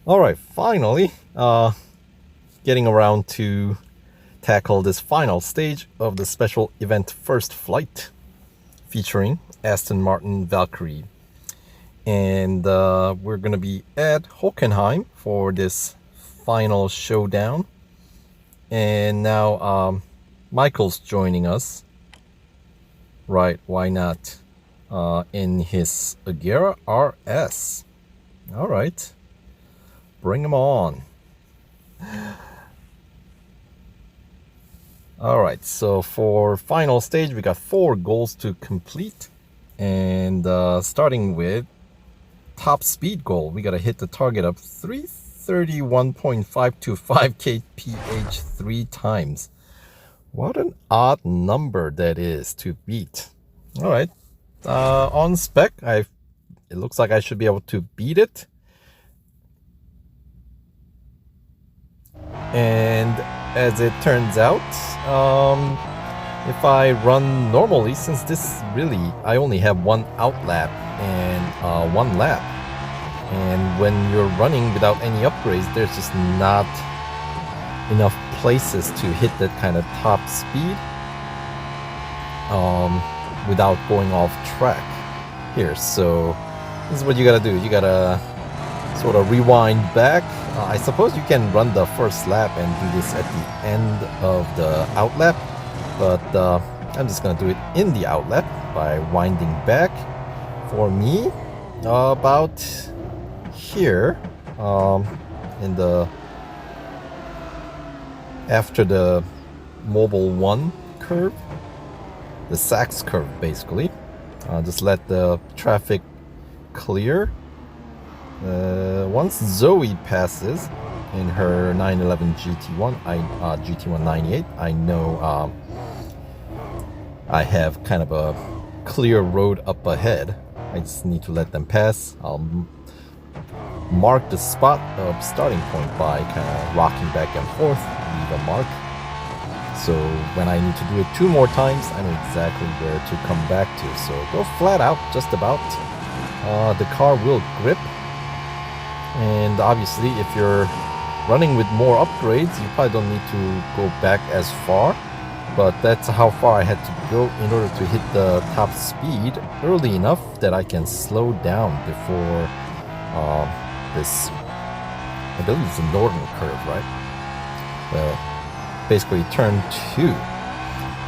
Alright, finally, getting around to tackle this final stage of the special event First Flight featuring Aston Martin Valkyrie. And we're going to be at Hockenheim for this final showdown. And now Michael's joining us. Right, why not? In his Agera RS. Alright, bring him on. Alright, so for final stage, we got 4 goals to complete. And starting with top speed goal, we gotta hit the target of 331.525 kph 3 times. What an odd number that is to beat. Alright, on spec, it looks like I should be able to beat it. And as it turns out, if I run normally, since this really, I only have 1 out lap and 1 lap. And when you're running without any upgrades, there's just not enough places to hit that kind of top speed without going off track here. So this is what you gotta do. You gotta sort of rewind back. I suppose you can run the first lap and do this at the end of the out lap, but I'm just gonna do it in the out lap by winding back. For me, about here, in the after the Mobile 1 curve, the Sachs curve basically. Just let the traffic clear. Once Zoe passes in her 911 GT1, GT1 98, I know I have kind of a clear road up ahead. I just need to let them pass. I'll mark the spot of starting point by kind of rocking back and forth, leave a mark. So when I need to do it 2 more times, I know exactly where to come back to. So go flat out, just about. The car will grip. And obviously, if you're running with more upgrades, you probably don't need to go back as far. But that's how far I had to go in order to hit the top speed early enough that I can slow down before this, I believe it's the northern curve, right? Basically turn 2.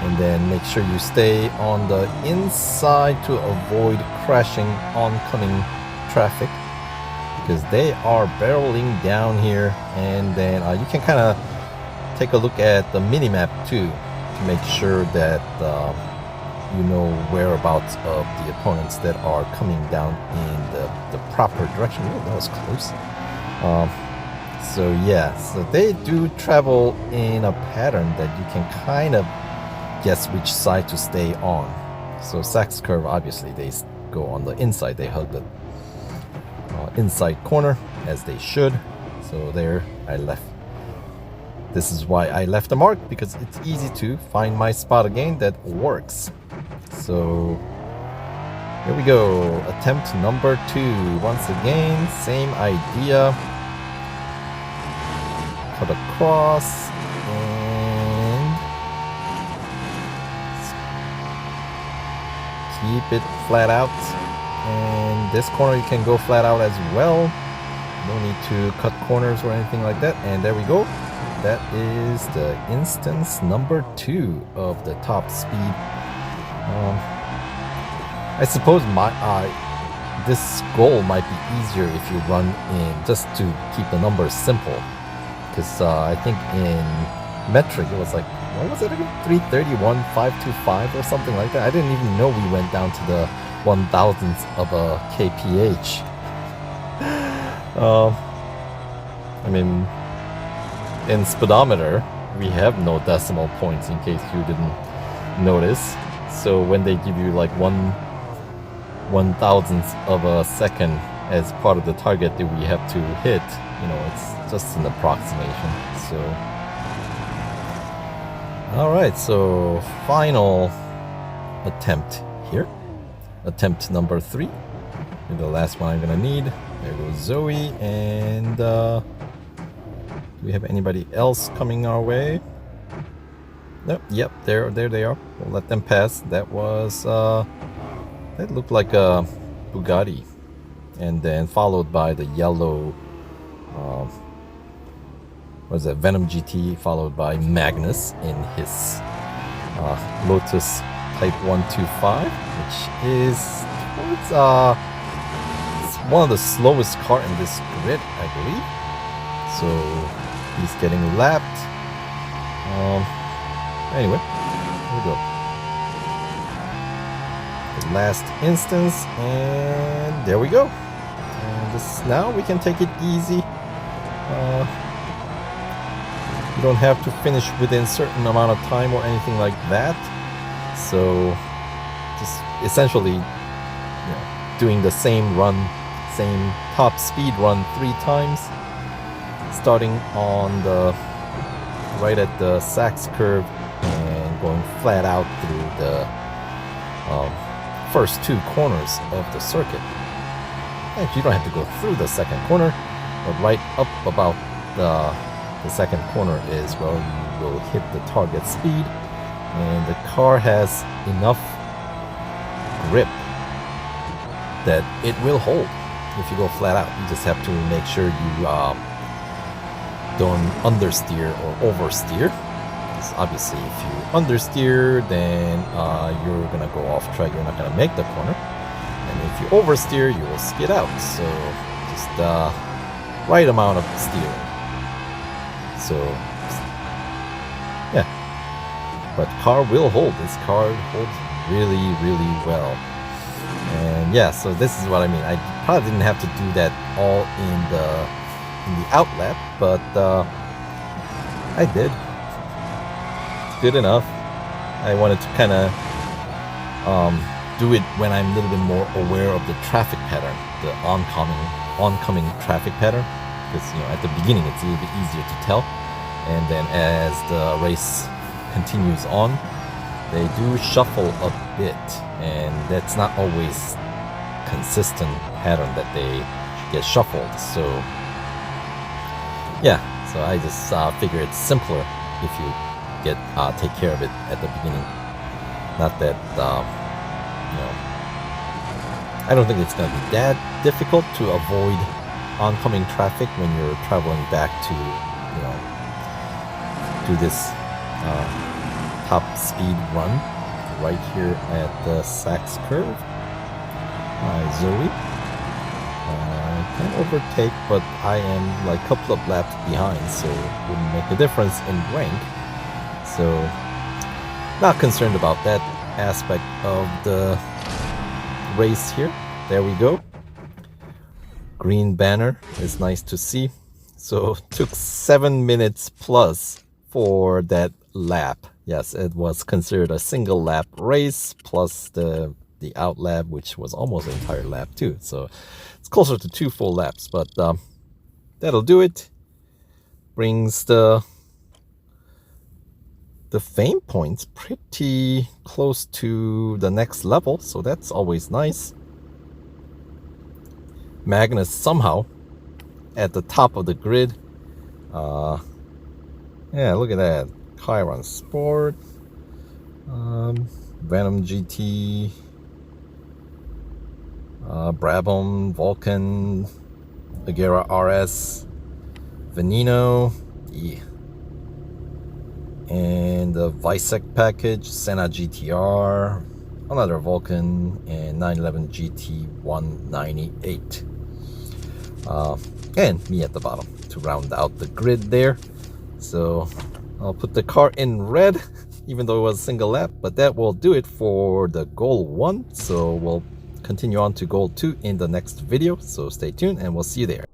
And then make sure you stay on the inside to avoid crashing oncoming traffic, because they are barreling down here. And then you can kind of take a look at the minimap too to make sure that you know whereabouts of the opponents that are coming down in the proper direction. Oh, that was close. So yeah, so they do travel in a pattern that you can kind of guess which side to stay on. So Sachs curve, obviously they go on the inside, they hug the inside corner as they should. So there I left. This is why I left a mark, because it's easy to find my spot again that works. So here we go, attempt number 2. Once again, same idea. Cut across and keep it flat out. And this corner you can go flat out as well. No need to cut corners or anything like that. And there we go. That is the instance number 2 of the top speed. I suppose this goal might be easier if you run in, just to keep the numbers simple. Because I think in metric it was like, what was it again? 331.525 or something like that. I didn't even know we went down to the 1,000th of a kph. I mean, in speedometer, we have no decimal points, in case you didn't notice. So when they give you like 1/1000th of a second as part of the target that we have to hit, you know, it's just an approximation. So alright, so final attempt here. Attempt number 3. The last one I'm gonna need. There goes Zoe, and do we have anybody else coming our way? Nope. Yep, there they are. We'll let them pass. That was that looked like a Bugatti, and then followed by the yellow. What is that? Venom GT, followed by Magnus in his Lotus Type 125, which is it's one of the slowest car in this grid, I believe. So he's getting lapped. Anyway, here we go. The last instance, and there we go. And this, now we can take it easy. You don't have to finish within a certain amount of time or anything like that. So just essentially, doing the same run, same top speed run 3 times, starting on the right at the Sachs curve and going flat out through the first 2 corners of the circuit. Actually, you don't have to go through the second corner, but right up about the second corner is where you will hit the target speed, and the car has enough grip that it will hold if you go flat out. You just have to make sure you don't understeer or oversteer. Because obviously, if you understeer, then you're gonna go off track. You're not gonna make the corner, and if you oversteer, you will skid out. So just right amount of steering. So yeah, but car will hold. This car holds really, really well. And yeah, so this is what I mean. I probably didn't have to do that all in the out lap, but I did. It's good enough. I wanted to kind of do it when I'm a little bit more aware of the traffic pattern, the oncoming traffic pattern. Because at the beginning it's a little bit easier to tell, and then as the race continues on, they do shuffle a bit, and that's not always consistent pattern that they get shuffled. So yeah, so I just figure it's simpler if you take care of it at the beginning. Not that I don't think it's going to be that difficult to avoid oncoming traffic when you're traveling back to this top speed run right here at the Sachs curve. Zoe can overtake, but I am like a couple of laps behind, so it wouldn't make a difference in rank. So not concerned about that aspect of the race here. There we go. Green banner is nice to see. So took 7 minutes plus for that lap. Yes, it was considered a single lap race plus the out lap, which was almost an entire lap too. So it's closer to 2 full laps, but that'll do it. Brings the fame points pretty close to the next level, so that's always nice. Magnus somehow at the top of the grid. Yeah, look at that. Chiron Sport, Venom GT, Brabham, Vulcan, Agera RS, Veneno, yeah, and the Visec package, Senna GTR, another Vulcan, and 911 GT 198. And me at the bottom to round out the grid there. So I'll put the car in red, even though it was a single lap, but that will do it for the goal 1. So we'll continue on to goal 2 in the next video. So stay tuned and we'll see you there.